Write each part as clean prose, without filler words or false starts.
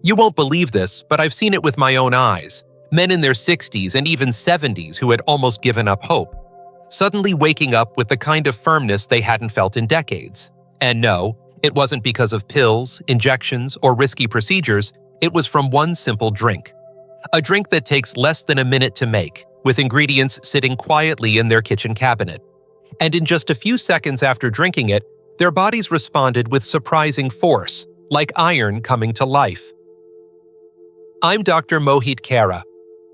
You won't believe this, but I've seen it with my own eyes. Men in their 60s and even 70s who had almost given up hope, suddenly waking up with the kind of firmness they hadn't felt in decades. And no, it wasn't because of pills, injections, or risky procedures. It was from one simple drink. A drink that takes less than a minute to make, with ingredients sitting quietly in their kitchen cabinet. And in just a few seconds after drinking it, their bodies responded with surprising force, like iron coming to life. I'm Dr. Mohit Khera.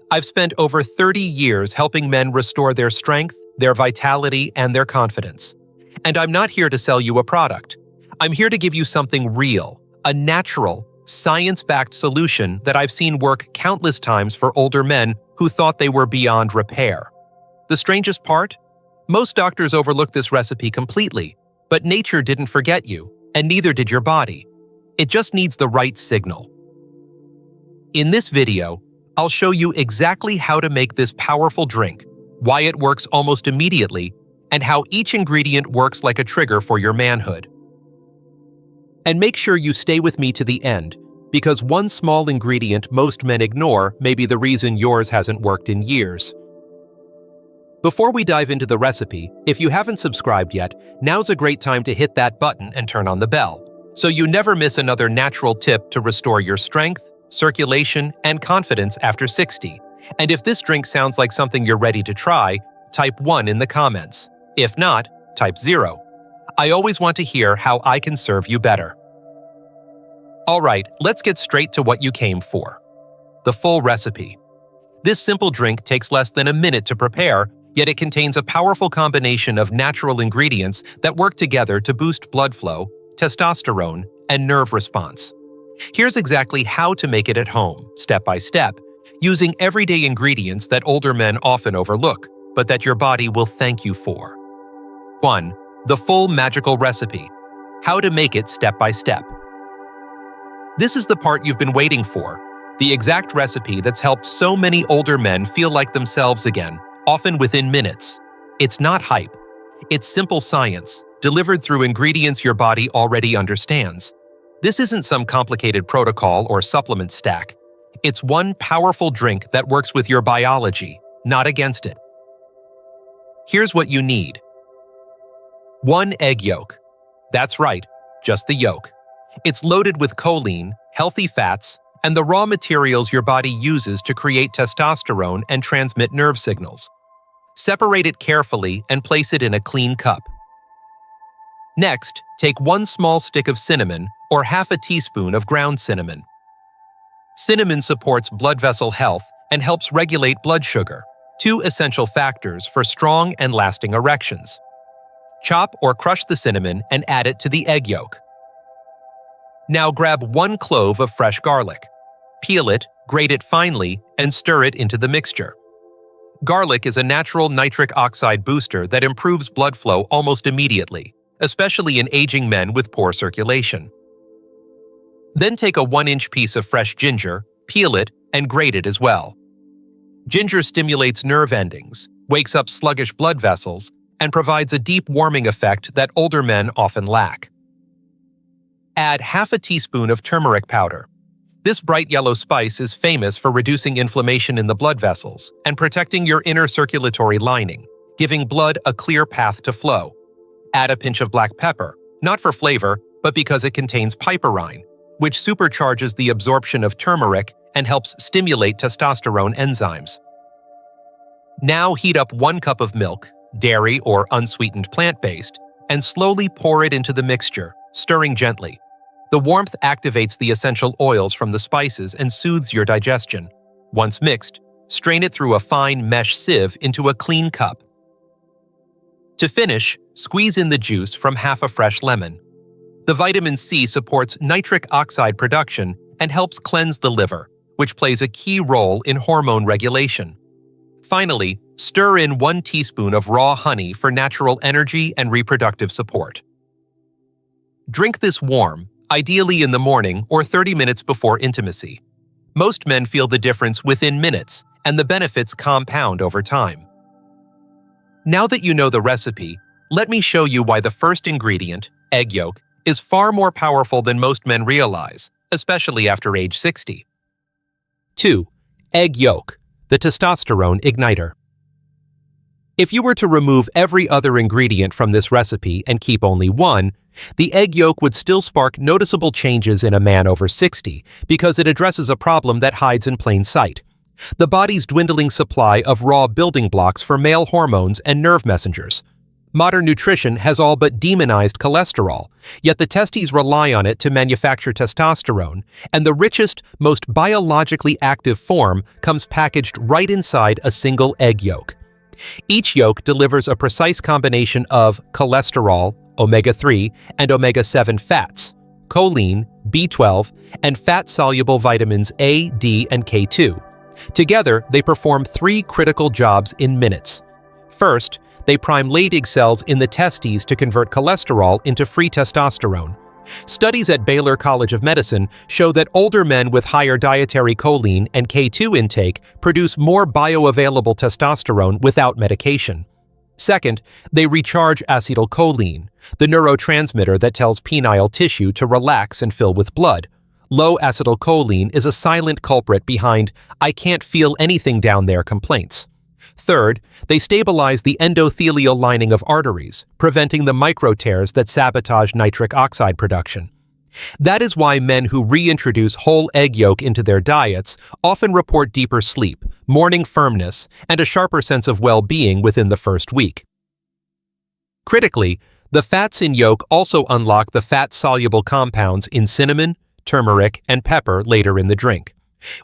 I've spent over 30 years helping men restore their strength, their vitality, and their confidence. And I'm not here to sell you a product. I'm here to give you something real, a natural, science-backed solution that I've seen work countless times for older men who thought they were beyond repair. The strangest part? Most doctors overlook this recipe completely, but nature didn't forget you, and neither did your body. It just needs the right signal. In this video, I'll show you exactly how to make this powerful drink, why it works almost immediately, and how each ingredient works like a trigger for your manhood. And make sure you stay with me to the end, because one small ingredient most men ignore may be the reason yours hasn't worked in years. Before we dive into the recipe, if you haven't subscribed yet, now's a great time to hit that button and turn on the bell, so you never miss another natural tip to restore your strength, circulation, and confidence after 60. And if this drink sounds like something you're ready to try, type 1 in the comments. If not, type 0. I always want to hear how I can serve you better. Alright, let's get straight to what you came for. The full recipe. This simple drink takes less than a minute to prepare, yet it contains a powerful combination of natural ingredients that work together to boost blood flow, testosterone, and nerve response. Here's exactly how to make it at home, step by step, using everyday ingredients that older men often overlook, but that your body will thank you for. 1. The full magical recipe. How to make it step by step. This is the part you've been waiting for, the exact recipe that's helped so many older men feel like themselves again, often within minutes. It's not hype. It's simple science, delivered through ingredients your body already understands. This isn't some complicated protocol or supplement stack. It's one powerful drink that works with your biology, not against it. Here's what you need. 1 egg yolk. That's right, just the yolk. It's loaded with choline, healthy fats, and the raw materials your body uses to create testosterone and transmit nerve signals. Separate it carefully and place it in a clean cup. Next, take 1 small stick of cinnamon or half a teaspoon of ground cinnamon. Cinnamon supports blood vessel health and helps regulate blood sugar, 2 essential factors for strong and lasting erections. Chop or crush the cinnamon and add it to the egg yolk. Now grab 1 clove of fresh garlic. Peel it, grate it finely, and stir it into the mixture. Garlic is a natural nitric oxide booster that improves blood flow almost immediately, especially in aging men with poor circulation. Then take a 1-inch piece of fresh ginger, peel it, and grate it as well. Ginger stimulates nerve endings, wakes up sluggish blood vessels, and provides a deep warming effect that older men often lack. Add half a teaspoon of turmeric powder. This bright yellow spice is famous for reducing inflammation in the blood vessels and protecting your inner circulatory lining, giving blood a clear path to flow. Add a pinch of black pepper, not for flavor, but because it contains piperine, which supercharges the absorption of turmeric and helps stimulate testosterone enzymes. Now heat up 1 cup of milk, dairy or unsweetened plant-based, and slowly pour it into the mixture, stirring gently. The warmth activates the essential oils from the spices and soothes your digestion. Once mixed, strain it through a fine mesh sieve into a clean cup. To finish, squeeze in the juice from half a fresh lemon. The vitamin C supports nitric oxide production and helps cleanse the liver, which plays a key role in hormone regulation. Finally, stir in 1 teaspoon of raw honey for natural energy and reproductive support. Drink this warm, ideally in the morning or 30 minutes before intimacy. Most men feel the difference within minutes, and the benefits compound over time. Now that you know the recipe, let me show you why the first ingredient, egg yolk, is far more powerful than most men realize, especially after age 60. 2. Egg yolk, the testosterone igniter. If you were to remove every other ingredient from this recipe and keep only one, the egg yolk would still spark noticeable changes in a man over 60 because it addresses a problem that hides in plain sight: the body's dwindling supply of raw building blocks for male hormones and nerve messengers. Modern nutrition has all but demonized cholesterol, yet the testes rely on it to manufacture testosterone, and the richest, most biologically active form comes packaged right inside a single egg yolk. Each yolk delivers a precise combination of cholesterol, omega-3, and omega-7 fats, choline, B12, and fat-soluble vitamins A, D, and K2. Together, they perform three critical jobs in minutes. First, they prime Leydig cells in the testes to convert cholesterol into free testosterone. Studies at Baylor College of Medicine show that older men with higher dietary choline and K2 intake produce more bioavailable testosterone without medication. Second, they recharge acetylcholine, the neurotransmitter that tells penile tissue to relax and fill with blood. Low acetylcholine is a silent culprit behind "I can't feel anything down there" complaints. Third, they stabilize the endothelial lining of arteries, preventing the micro-tears that sabotage nitric oxide production. That is why men who reintroduce whole egg yolk into their diets often report deeper sleep, morning firmness, and a sharper sense of well-being within the first week. Critically, the fats in yolk also unlock the fat-soluble compounds in cinnamon, turmeric, and pepper later in the drink.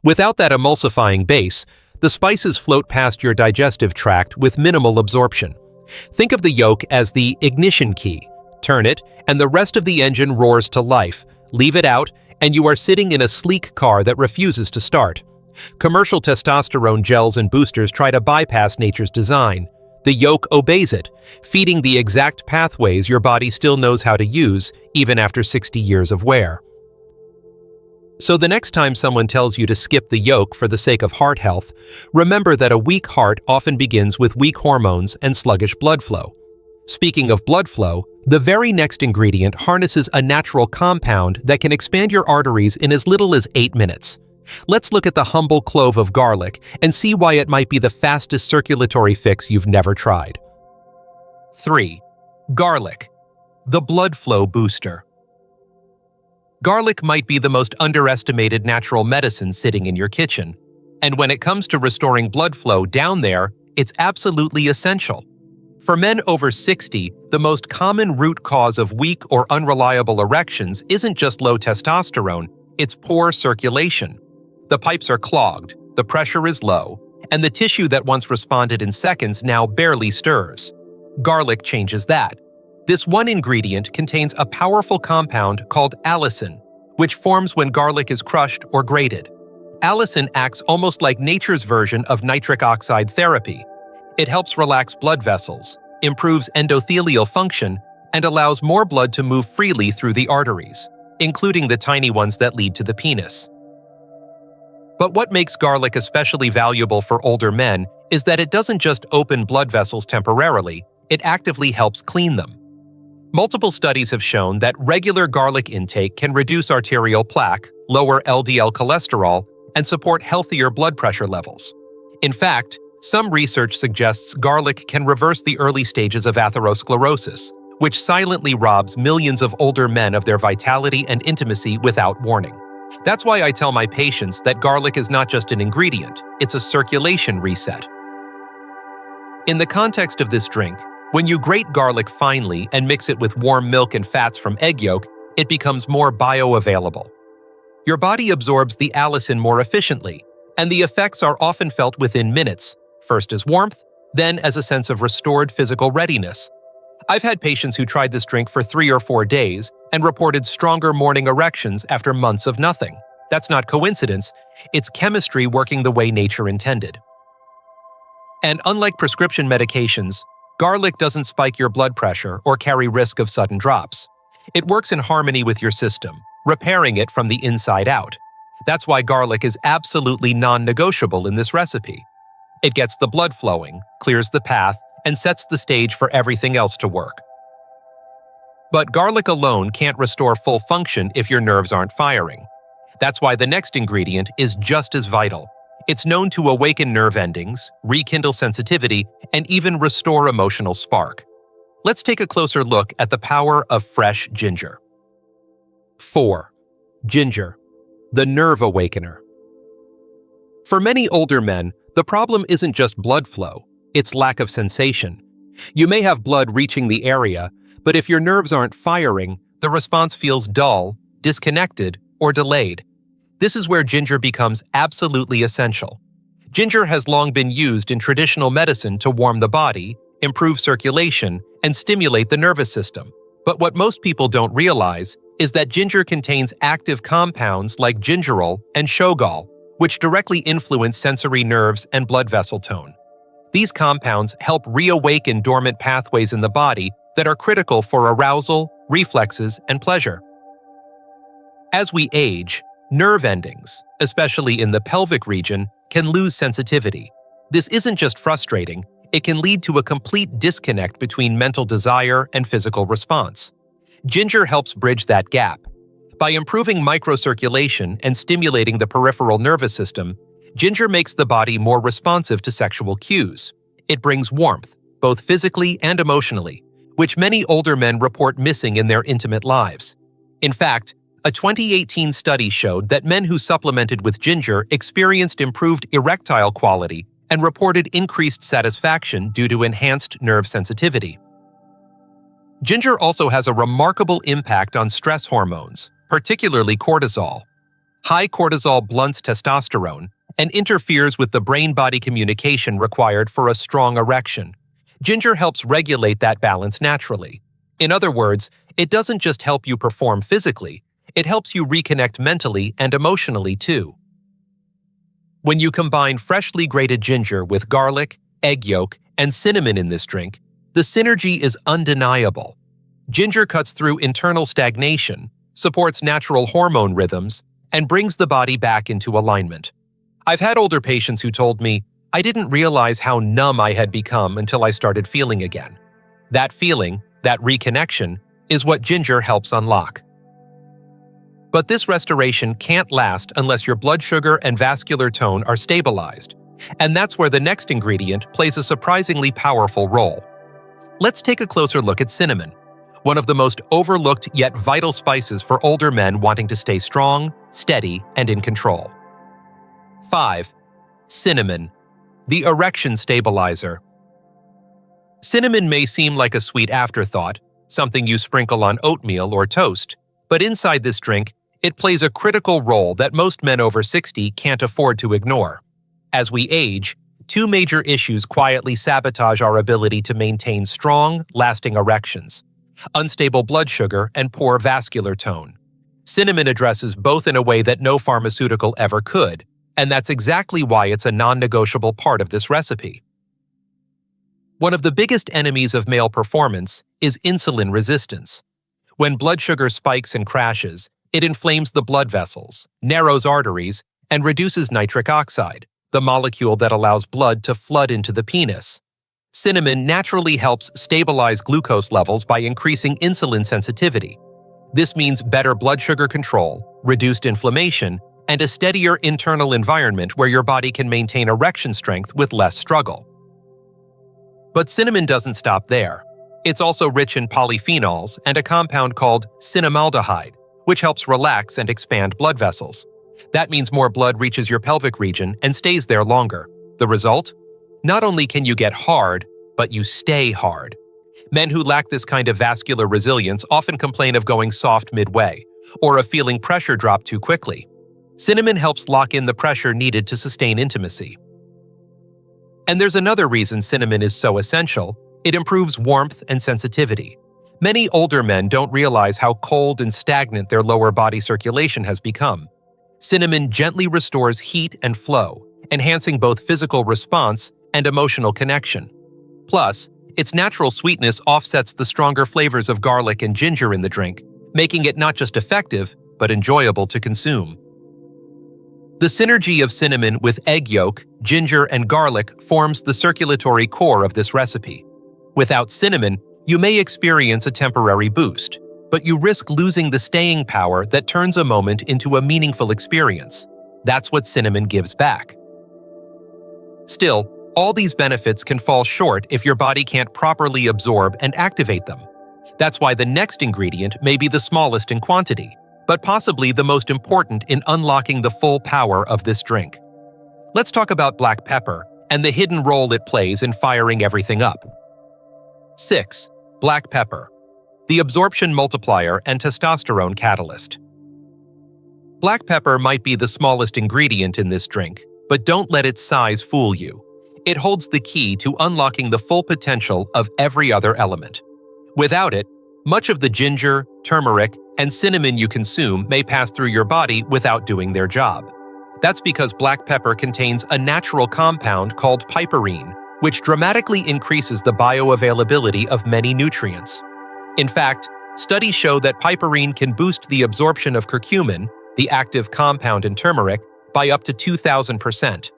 Without that emulsifying base, the spices float past your digestive tract with minimal absorption. Think of the yolk as the ignition key. Turn it, and the rest of the engine roars to life. Leave it out, and you are sitting in a sleek car that refuses to start. Commercial testosterone gels and boosters try to bypass nature's design. The yolk obeys it, feeding the exact pathways your body still knows how to use, even after 60 years of wear. So the next time someone tells you to skip the yolk for the sake of heart health, remember that a weak heart often begins with weak hormones and sluggish blood flow. Speaking of blood flow, the very next ingredient harnesses a natural compound that can expand your arteries in as little as 8 minutes. Let's look at the humble clove of garlic and see why it might be the fastest circulatory fix you've never tried. 3. Garlic, the blood flow booster. Garlic might be the most underestimated natural medicine sitting in your kitchen. And when it comes to restoring blood flow down there, it's absolutely essential. For men over 60, the most common root cause of weak or unreliable erections isn't just low testosterone, it's poor circulation. The pipes are clogged, the pressure is low, and the tissue that once responded in seconds now barely stirs. Garlic changes that. This one ingredient contains a powerful compound called allicin, which forms when garlic is crushed or grated. Allicin acts almost like nature's version of nitric oxide therapy. It helps relax blood vessels, improves endothelial function, and allows more blood to move freely through the arteries, including the tiny ones that lead to the penis. But what makes garlic especially valuable for older men is that it doesn't just open blood vessels temporarily, it actively helps clean them. Multiple studies have shown that regular garlic intake can reduce arterial plaque, lower LDL cholesterol, and support healthier blood pressure levels. In fact, some research suggests garlic can reverse the early stages of atherosclerosis, which silently robs millions of older men of their vitality and intimacy without warning. That's why I tell my patients that garlic is not just an ingredient, it's a circulation reset. In the context of this drink, when you grate garlic finely and mix it with warm milk and fats from egg yolk, it becomes more bioavailable. Your body absorbs the allicin more efficiently, and the effects are often felt within minutes, first as warmth, then as a sense of restored physical readiness. I've had patients who tried this drink for 3 or 4 days and reported stronger morning erections after months of nothing. That's not coincidence, it's chemistry working the way nature intended. And unlike prescription medications, garlic doesn't spike your blood pressure or carry risk of sudden drops. It works in harmony with your system, repairing it from the inside out. That's why garlic is absolutely non-negotiable in this recipe. It gets the blood flowing, clears the path, and sets the stage for everything else to work. But garlic alone can't restore full function if your nerves aren't firing. That's why the next ingredient is just as vital. It's known to awaken nerve endings, rekindle sensitivity, and even restore emotional spark. Let's take a closer look at the power of fresh ginger. 4. Ginger, the nerve awakener. For many older men, the problem isn't just blood flow, it's lack of sensation. You may have blood reaching the area, but if your nerves aren't firing, the response feels dull, disconnected, or delayed. This is where ginger becomes absolutely essential. Ginger has long been used in traditional medicine to warm the body, improve circulation, and stimulate the nervous system. But what most people don't realize is that ginger contains active compounds like gingerol and shogal, which directly influence sensory nerves and blood vessel tone. These compounds help reawaken dormant pathways in the body that are critical for arousal, reflexes, and pleasure. As we age, nerve endings, especially in the pelvic region, can lose sensitivity. This isn't just frustrating, it can lead to a complete disconnect between mental desire and physical response. Ginger helps bridge that gap. By improving microcirculation and stimulating the peripheral nervous system, ginger makes the body more responsive to sexual cues. It brings warmth, both physically and emotionally, which many older men report missing in their intimate lives. In fact, a 2018 study showed that men who supplemented with ginger experienced improved erectile quality and reported increased satisfaction due to enhanced nerve sensitivity. Ginger also has a remarkable impact on stress hormones, particularly cortisol. High cortisol blunts testosterone and interferes with the brain-body communication required for a strong erection. Ginger helps regulate that balance naturally. In other words, it doesn't just help you perform physically, it helps you reconnect mentally and emotionally too. When you combine freshly grated ginger with garlic, egg yolk, and cinnamon in this drink, the synergy is undeniable. Ginger cuts through internal stagnation, supports natural hormone rhythms, and brings the body back into alignment. I've had older patients who told me, "I didn't realize how numb I had become until I started feeling again." That feeling, that reconnection, is what ginger helps unlock. But this restoration can't last unless your blood sugar and vascular tone are stabilized. And that's where the next ingredient plays a surprisingly powerful role. Let's take a closer look at cinnamon, one of the most overlooked yet vital spices for older men wanting to stay strong, steady, and in control. 5. Cinnamon, the erection stabilizer. Cinnamon may seem like a sweet afterthought, something you sprinkle on oatmeal or toast, but inside this drink, it plays a critical role that most men over 60 can't afford to ignore. As we age, two major issues quietly sabotage our ability to maintain strong, lasting erections: unstable blood sugar and poor vascular tone. Cinnamon addresses both in a way that no pharmaceutical ever could, and that's exactly why it's a non-negotiable part of this recipe. One of the biggest enemies of male performance is insulin resistance. When blood sugar spikes and crashes, it inflames the blood vessels, narrows arteries, and reduces nitric oxide, the molecule that allows blood to flood into the penis. Cinnamon naturally helps stabilize glucose levels by increasing insulin sensitivity. This means better blood sugar control, reduced inflammation, and a steadier internal environment where your body can maintain erection strength with less struggle. But cinnamon doesn't stop there. It's also rich in polyphenols and a compound called cinnamaldehyde, which helps relax and expand blood vessels. That means more blood reaches your pelvic region and stays there longer. The result? Not only can you get hard, but you stay hard. Men who lack this kind of vascular resilience often complain of going soft midway, or of feeling pressure drop too quickly. Cinnamon helps lock in the pressure needed to sustain intimacy. And there's another reason cinnamon is so essential: it improves warmth and sensitivity. Many older men don't realize how cold and stagnant their lower body circulation has become. Cinnamon gently restores heat and flow, enhancing both physical response and emotional connection. Plus, its natural sweetness offsets the stronger flavors of garlic and ginger in the drink, making it not just effective, but enjoyable to consume. The synergy of cinnamon with egg yolk, ginger, and garlic forms the circulatory core of this recipe. Without cinnamon, you may experience a temporary boost, but you risk losing the staying power that turns a moment into a meaningful experience. That's what cinnamon gives back. Still, all these benefits can fall short if your body can't properly absorb and activate them. That's why the next ingredient may be the smallest in quantity, but possibly the most important in unlocking the full power of this drink. Let's talk about black pepper and the hidden role it plays in firing everything up. 6. Black pepper, the absorption multiplier and testosterone catalyst. Black pepper might be the smallest ingredient in this drink, but don't let its size fool you. It holds the key to unlocking the full potential of every other element. Without it, much of the ginger, turmeric, and cinnamon you consume may pass through your body without doing their job. That's because black pepper contains a natural compound called piperine, which dramatically increases the bioavailability of many nutrients. In fact, studies show that piperine can boost the absorption of curcumin, the active compound in turmeric, by up to 2,000%.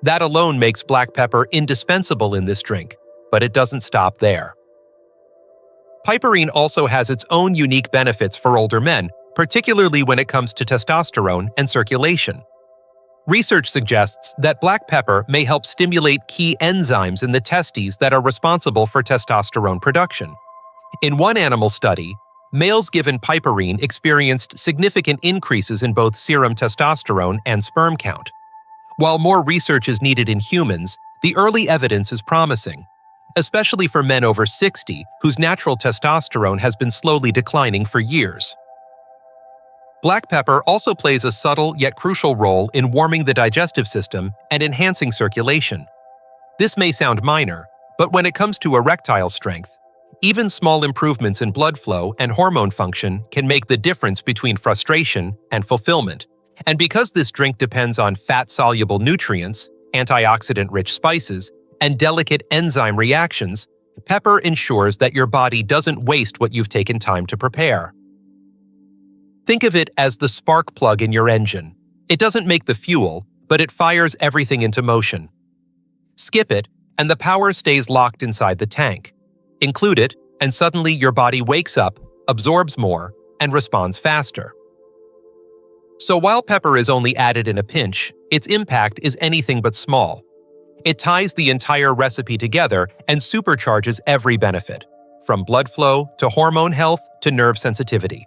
That alone makes black pepper indispensable in this drink, but it doesn't stop there. Piperine also has its own unique benefits for older men, particularly when it comes to testosterone and circulation. Research suggests that black pepper may help stimulate key enzymes in the testes that are responsible for testosterone production. In one animal study, males given piperine experienced significant increases in both serum testosterone and sperm count. While more research is needed in humans, the early evidence is promising, especially for men over 60 whose natural testosterone has been slowly declining for years. Black pepper also plays a subtle yet crucial role in warming the digestive system and enhancing circulation. This may sound minor, but when it comes to erectile strength, even small improvements in blood flow and hormone function can make the difference between frustration and fulfillment. And because this drink depends on fat-soluble nutrients, antioxidant-rich spices, and delicate enzyme reactions, pepper ensures that your body doesn't waste what you've taken time to prepare. Think of it as the spark plug in your engine. It doesn't make the fuel, but it fires everything into motion. Skip it, and the power stays locked inside the tank. Include it, and suddenly your body wakes up, absorbs more, and responds faster. So while pepper is only added in a pinch, its impact is anything but small. It ties the entire recipe together and supercharges every benefit, from blood flow to hormone health to nerve sensitivity.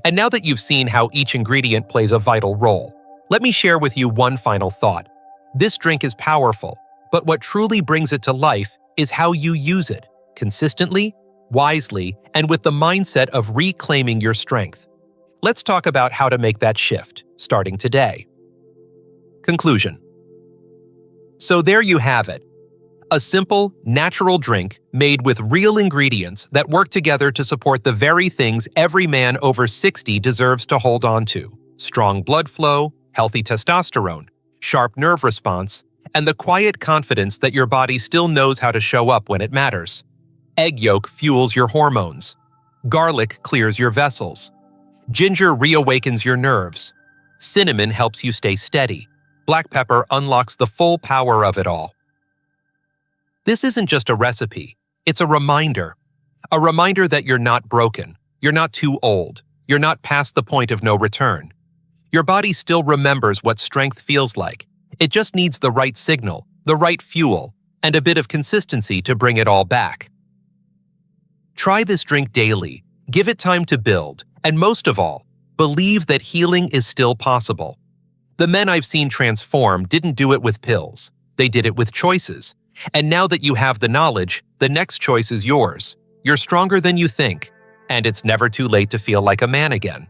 And now that you've seen how each ingredient plays a vital role, let me share with you one final thought. This drink is powerful, but what truly brings it to life is how you use it, consistently, wisely, and with the mindset of reclaiming your strength. Let's talk about how to make that shift, starting today. Conclusion. So there you have it. A simple, natural drink made with real ingredients that work together to support the very things every man over 60 deserves to hold on to: strong blood flow, healthy testosterone, sharp nerve response, and the quiet confidence that your body still knows how to show up when it matters. Egg yolk fuels your hormones. Garlic clears your vessels. Ginger reawakens your nerves. Cinnamon helps you stay steady. Black pepper unlocks the full power of it all. This isn't just a recipe, it's a reminder. A reminder that you're not broken, you're not too old, you're not past the point of no return. Your body still remembers what strength feels like. It just needs the right signal, the right fuel, and a bit of consistency to bring it all back. Try this drink daily, give it time to build, and most of all, believe that healing is still possible. The men I've seen transform didn't do it with pills, they did it with choices. And now that you have the knowledge, the next choice is yours. You're stronger than you think, and it's never too late to feel like a man again.